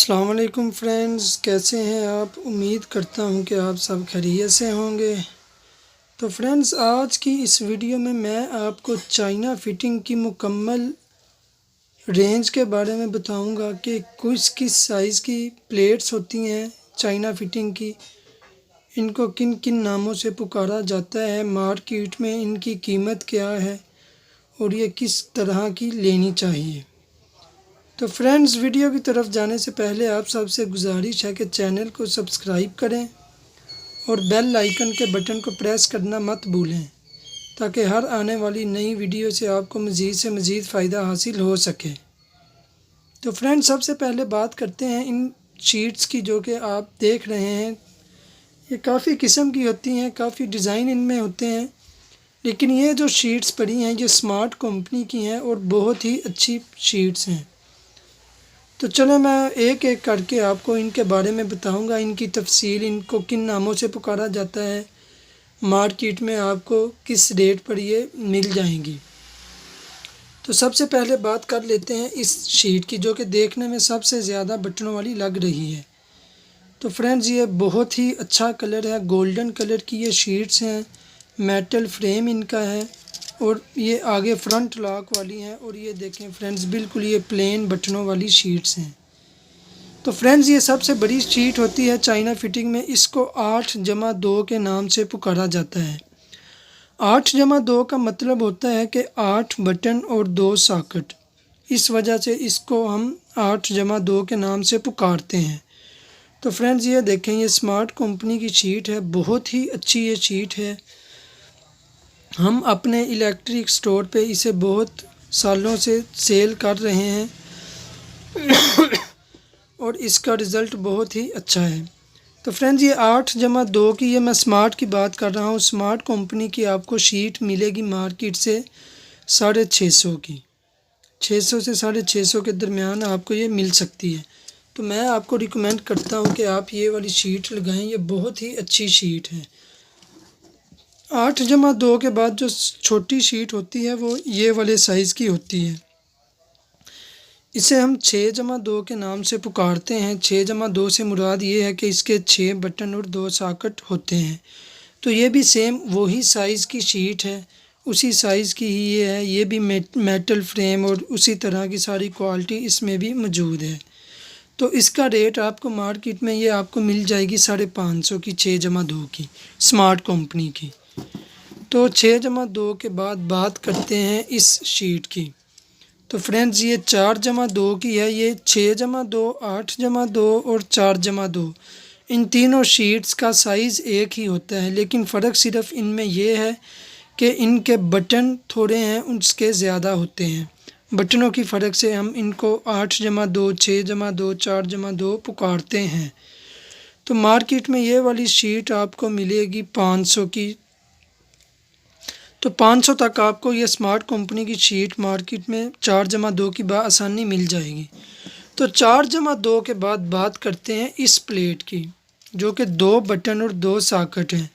السلام علیکم فرینڈز، کیسے ہیں آپ؟ امید کرتا ہوں کہ آپ سب خیریت سے ہوں گے۔ تو فرینڈز، آج کی اس ویڈیو میں آپ کو چائنا فٹنگ کی مکمل رینج کے بارے میں بتاؤں گا کہ کس سائز کی پلیٹس ہوتی ہیں چائنا فٹنگ کی، ان کو کن کن ناموں سے پکارا جاتا ہے، مارکیٹ میں ان کی قیمت کیا ہے اور یہ کس طرح کی لینی چاہیے۔ تو فرینڈز، ویڈیو کی طرف جانے سے پہلے آپ سب سے گزارش ہے کہ چینل کو سبسکرائب کریں اور بیل آئیکن کے بٹن کو پریس کرنا مت بھولیں تاکہ ہر آنے والی نئی ویڈیو سے آپ کو مزید سے مزید فائدہ حاصل ہو سکے۔ تو فرینڈز، سب سے پہلے بات کرتے ہیں ان شیٹس کی جو کہ آپ دیکھ رہے ہیں۔ یہ کافی قسم کی ہوتی ہیں، کافی ڈیزائن ان میں ہوتے ہیں، لیکن یہ جو شیٹس پڑی ہیں یہ اسمارٹ کمپنی کی ہیں اور بہت ہی اچھی شیٹس ہیں۔ تو چلیں میں ایک ایک کر کے آپ کو ان کے بارے میں بتاؤں گا، ان کی تفصیل، ان کو کن ناموں سے پکارا جاتا ہے، مارکیٹ میں آپ کو کس ریٹ پر یہ مل جائیں گی۔ تو سب سے پہلے بات کر لیتے ہیں اس شیٹ کی جو کہ دیکھنے میں سب سے زیادہ بٹنوں والی لگ رہی ہے۔ تو فرینڈز، یہ بہت ہی اچھا کلر ہے، گولڈن کلر کی یہ شیٹس ہیں، میٹل فریم ان کا ہے اور یہ آگے فرنٹ لاک والی ہیں، اور یہ دیکھیں فرینڈز بالکل یہ پلین بٹنوں والی شیٹس ہیں۔ تو فرینڈز، یہ سب سے بڑی شیٹ ہوتی ہے چائنا فٹنگ میں، اس کو 8x2 کے نام سے پکارا جاتا ہے۔ 8x2 کا مطلب ہوتا ہے کہ 8 بٹن اور 2 ساکٹ، اس وجہ سے اس کو ہم 8x2 کے نام سے پکارتے ہیں۔ تو فرینڈز، یہ دیکھیں یہ اسمارٹ کمپنی کی شیٹ ہے، بہت ہی اچھی یہ شیٹ ہے۔ ہم اپنے الیکٹرک سٹور پہ اسے بہت سالوں سے سیل کر رہے ہیں اور اس کا رزلٹ بہت ہی اچھا ہے۔ تو فرینڈز، یہ 8x2 کی، یہ میں اسمارٹ کی بات کر رہا ہوں، اسمارٹ کمپنی کی آپ کو شیٹ ملے گی مارکیٹ سے 650 کی، 600 سے 650 کے درمیان آپ کو یہ مل سکتی ہے۔ تو میں آپ کو ریکمینڈ کرتا ہوں کہ آپ یہ والی شیٹ لگائیں، یہ بہت ہی اچھی شیٹ ہے۔ 8x2 کے بعد جو چھوٹی شیٹ ہوتی ہے وہ یہ والے سائز کی ہوتی ہے، اسے ہم 6x2 کے نام سے پکارتے ہیں۔ 6x2 سے مراد یہ ہے کہ اس کے 6 بٹن اور 2 ساکٹ ہوتے ہیں۔ تو یہ بھی سیم وہی سائز کی شیٹ ہے، اسی سائز کی ہی یہ ہے، یہ بھی میٹل فریم اور اسی طرح کی ساری کوالٹی اس میں بھی موجود ہے۔ تو اس کا ریٹ آپ کو مارکیٹ میں یہ آپ کو مل جائے گی 550 کی، 6x2 کی، اسمارٹ کمپنی کی۔ تو 6x2 کے بعد بات کرتے ہیں اس شیٹ کی۔ تو فرینڈز، یہ 4x2 کی ہے، یہ 6x2، 8x2 اور 4x2، ان تینوں شیٹس کا سائز ایک ہی ہوتا ہے، لیکن فرق صرف ان میں یہ ہے کہ ان کے بٹن تھوڑے ہیں، اس کے زیادہ ہوتے ہیں۔ بٹنوں کی فرق سے ہم ان کو 8x2، 6x2، 4x2 پکارتے ہیں۔ تو مارکیٹ میں یہ والی شیٹ آپ کو ملے گی 500 کی۔ تو 500 تک آپ کو یہ اسمارٹ کمپنی کی شیٹ مارکیٹ میں 4x2 کی بآسانی مل جائے گی۔ تو 4x2 کے بعد بات کرتے ہیں اس پلیٹ کی جو کہ 2 بٹن اور 2 ساکٹ ہیں،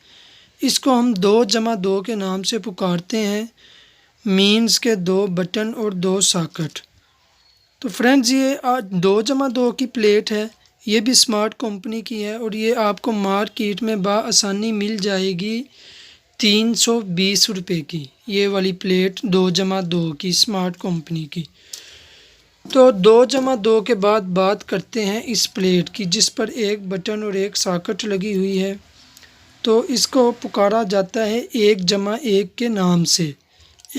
اس کو ہم 2x2 کے نام سے پکارتے ہیں، مینز کے 2 بٹن اور 2 ساکٹ۔ تو فرینڈز، یہ 2x2 کی پلیٹ ہے، یہ بھی اسمارٹ کمپنی کی ہے اور یہ آپ کو مارکیٹ میں بآسانی مل جائے گی 320 روپے کی، یہ والی پلیٹ 2x2 کی اسمارٹ کمپنی کی۔ تو 2x2 کے بعد بات کرتے ہیں اس پلیٹ کی جس پر 1 بٹن اور 1 ساکٹ لگی ہوئی ہے۔ تو اس کو پکارا جاتا ہے 1x1 کے نام سے۔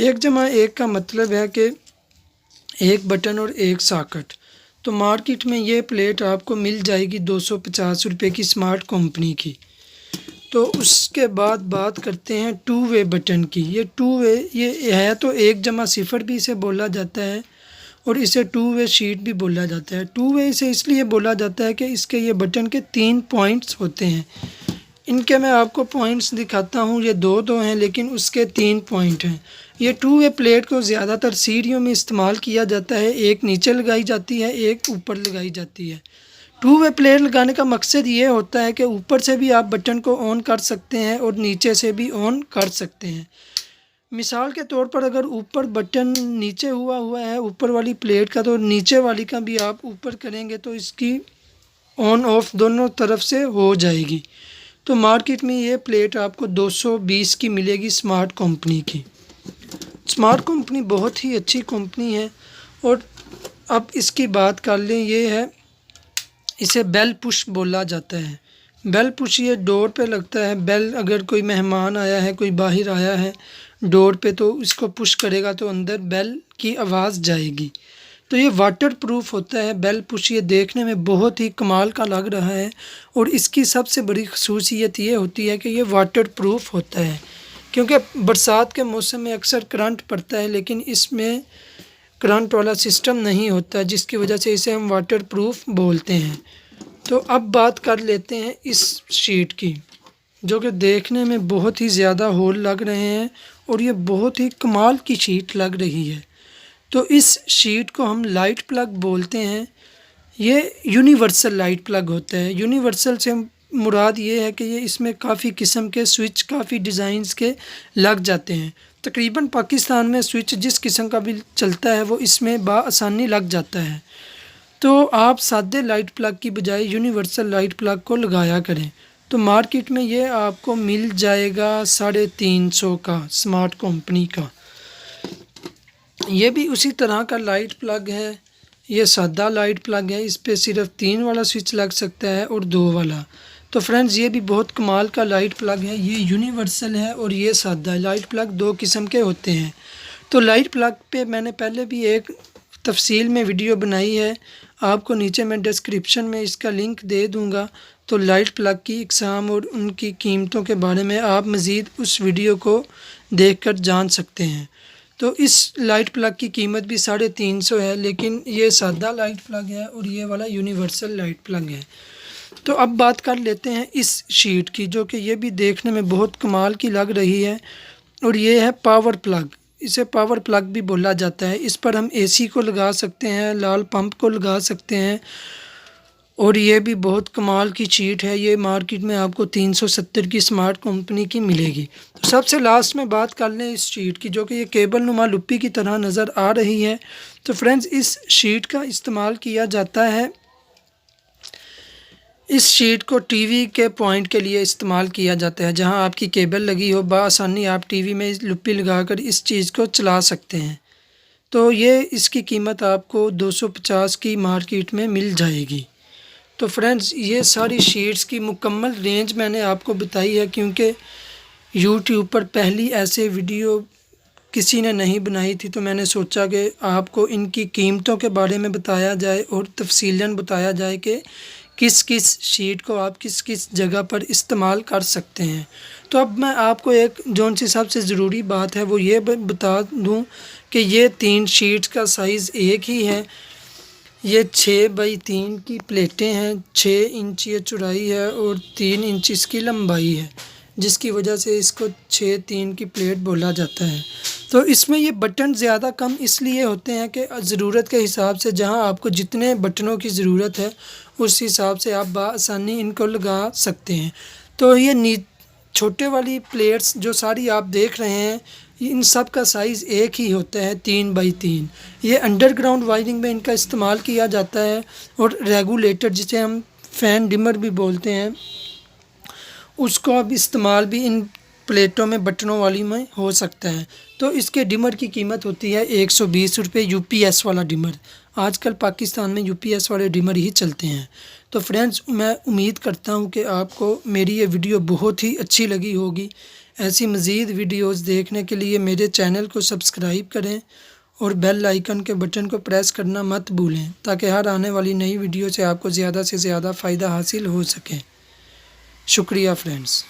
1x1 کا مطلب ہے کہ 1 بٹن اور 1 ساکٹ۔ تو مارکیٹ میں یہ پلیٹ آپ کو مل جائے گی 250 روپے کی، اسمارٹ کمپنی کی۔ تو اس کے بعد بات کرتے ہیں 2 وے بٹن کی۔ یہ 2 وے یہ ہے تو 1x0 بھی اسے بولا جاتا ہے اور اسے 2 وے شیٹ بھی بولا جاتا ہے۔ 2 وے اسے اس لیے بولا جاتا ہے کہ اس کے یہ بٹن کے 3 پوائنٹس ہوتے ہیں۔ ان کے میں آپ کو پوائنٹس دکھاتا ہوں، یہ 2 ہیں لیکن اس کے 3 پوائنٹ ہیں۔ یہ 2 وے پلیٹ کو زیادہ تر سیڑھیوں میں استعمال کیا جاتا ہے، ایک نیچے لگائی جاتی ہے، ایک اوپر لگائی جاتی ہے۔ 2 وے پلیٹ لگانے کا مقصد یہ ہوتا ہے کہ اوپر سے بھی آپ بٹن کو آن کر سکتے ہیں اور نیچے سے بھی آن کر سکتے ہیں۔ مثال کے طور پر اگر اوپر بٹن نیچے ہوا ہے اوپر والی پلیٹ کا، تو نیچے والی کا بھی آپ اوپر کریں گے تو اس کی آن آف دونوں طرف سے ہو جائے گی۔ تو مارکیٹ میں یہ پلیٹ آپ کو 220 کی ملے گی اسمارٹ کمپنی کی۔ اسمارٹ کمپنی بہت ہی اچھی کمپنی ہے۔ اور اب اس کی بات کر لیں، یہ ہے اسے بیل پش بولا جاتا ہے۔ بیل پش یہ ڈور پہ لگتا ہے۔ بیل اگر کوئی مہمان آیا ہے، کوئی باہر آیا ہے ڈور پہ، تو اس کو پش کرے گا تو اندر بیل کی آواز جائے گی۔ تو یہ واٹر پروف ہوتا ہے بیل پش۔ یہ دیکھنے میں بہت ہی کمال کا لگ رہا ہے، اور اس کی سب سے بڑی خصوصیت یہ ہوتی ہے کہ یہ واٹر پروف ہوتا ہے، کیونکہ برسات کے موسم میں اکثر کرنٹ پڑتا ہے، لیکن اس میں کرنٹ والا سسٹم نہیں ہوتا، جس کی وجہ سے اسے ہم واٹر پروف بولتے ہیں۔ تو اب بات کر لیتے ہیں اس شیٹ کی، جو کہ دیکھنے میں بہت ہی زیادہ ہول لگ رہے ہیں، اور یہ بہت ہی کمال کی شیٹ لگ رہی ہے۔ تو اس شیٹ کو ہم لائٹ پلگ بولتے ہیں۔ یہ یونیورسل لائٹ پلگ ہوتا ہے۔ یونیورسل سے مراد یہ ہے کہ یہ اس میں کافی قسم کے سوئچ، کافی ڈیزائنز کے لگ جاتے ہیں۔ تقریباً پاکستان میں سوئچ جس قسم کا بھی چلتا ہے وہ اس میں بآسانی لگ جاتا ہے۔ تو آپ سادے لائٹ پلگ کی بجائے یونیورسل لائٹ پلگ کو لگایا کریں۔ تو مارکیٹ میں یہ آپ کو مل جائے گا 350 کا، اسمارٹ کمپنی کا۔ یہ بھی اسی طرح کا لائٹ پلگ ہے۔ یہ سادہ لائٹ پلگ ہے، اس پہ صرف 3 والا سوئچ لگ سکتا ہے اور 2 والا۔ تو فرینڈز یہ بھی بہت کمال کا لائٹ پلگ ہے۔ یہ یونیورسل ہے اور یہ سادہ ہے۔ لائٹ پلگ 2 قسم کے ہوتے ہیں۔ تو لائٹ پلگ پہ میں نے پہلے بھی ایک تفصیل میں ویڈیو بنائی ہے، آپ کو نیچے میں ڈسکرپشن میں اس کا لنک دے دوں گا۔ تو لائٹ پلگ کی اقسام اور ان کی قیمتوں کے بارے میں آپ مزید اس ویڈیو کو دیکھ کر جان سکتے ہیں۔ تو اس لائٹ پلگ کی قیمت بھی 350 ہے، لیکن یہ سادہ لائٹ پلگ ہے اور یہ والا یونیورسل لائٹ پلگ ہے۔ تو اب بات کر لیتے ہیں اس شیٹ کی، جو کہ یہ بھی دیکھنے میں بہت کمال کی لگ رہی ہے، اور یہ ہے پاور پلگ۔ اسے پاور پلگ بھی بولا جاتا ہے۔ اس پر ہم اے سی کو لگا سکتے ہیں، لال پمپ کو لگا سکتے ہیں، اور یہ بھی بہت کمال کی شیٹ ہے۔ یہ مارکیٹ میں آپ کو 370 کی اسمارٹ کمپنی کی ملے گی۔ تو سب سے لاسٹ میں بات کر لیں اس شیٹ کی، جو کہ یہ کیبل نما لپی کی طرح نظر آ رہی ہے۔ تو فرینڈز اس شیٹ کا استعمال کیا جاتا ہے، اس شیٹ کو ٹی وی کے پوائنٹ کے لیے استعمال کیا جاتا ہے۔ جہاں آپ کی کیبل لگی ہو، بآسانی آپ ٹی وی میں لپی لگا کر اس چیز کو چلا سکتے ہیں۔ تو یہ اس کی قیمت آپ کو 250 کی مارکیٹ میں مل جائے گی۔ تو فرینڈز یہ ساری شیٹس کی مکمل رینج میں نے آپ کو بتائی ہے، کیونکہ یوٹیوب پر پہلی ایسے ویڈیو کسی نے نہیں بنائی تھی، تو میں نے سوچا کہ آپ کو ان کی قیمتوں کے بارے میں بتایا جائے اور تفصیلاً بتایا جائے کہ کس کس شیٹ کو آپ کس کس جگہ پر استعمال کر سکتے ہیں۔ تو اب میں آپ کو ایک جون سی سب سے ضروری بات ہے وہ یہ بتا دوں کہ یہ 3 شیٹس کا سائز ایک ہی ہے۔ یہ 6x3 کی پلیٹیں ہیں، 6 انچ یہ چوڑائی ہے اور 3 انچ اس کی لمبائی ہے، جس کی وجہ سے اس کو 6x3 کی پلیٹ بولا جاتا ہے۔ تو اس میں یہ بٹن زیادہ کم اس لیے ہوتے ہیں کہ ضرورت کے حساب سے جہاں آپ کو جتنے بٹنوں کی ضرورت ہے اس حساب سے آپ بآسانی ان کو لگا سکتے ہیں۔ تو یہ چھوٹے والی پلیٹس جو ساری آپ دیکھ رہے ہیں، ان سب کا سائز ایک ہی ہوتا ہے، 3x3۔ یہ انڈر گراؤنڈ وائرنگ میں ان کا استعمال کیا جاتا ہے، اور ریگولیٹر جسے ہم فین ڈمر بھی بولتے ہیں، اس کو اب استعمال بھی ان پلیٹوں میں بٹنوں والی میں ہو سکتا ہے۔ تو اس کے ڈمر کی قیمت ہوتی ہے 120 روپے، یو پی ایس والا ڈمر۔ آج کل پاکستان میں یو پی ایس والے ڈمر ہی چلتے ہیں۔ تو فرینڈز میں امید کرتا ہوں کہ آپ کو میری یہ ویڈیو بہت ہی اچھی لگی ہوگی۔ ایسی مزید ویڈیوز دیکھنے کے لیے میرے چینل کو سبسکرائب کریں اور بیل آئیکن کے بٹن کو پریس کرنا مت بھولیں، تاکہ ہر آنے والی نئی ویڈیو سے آپ کو زیادہ سے زیادہ فائدہ حاصل ہو سکے۔ شکریہ فرینڈز۔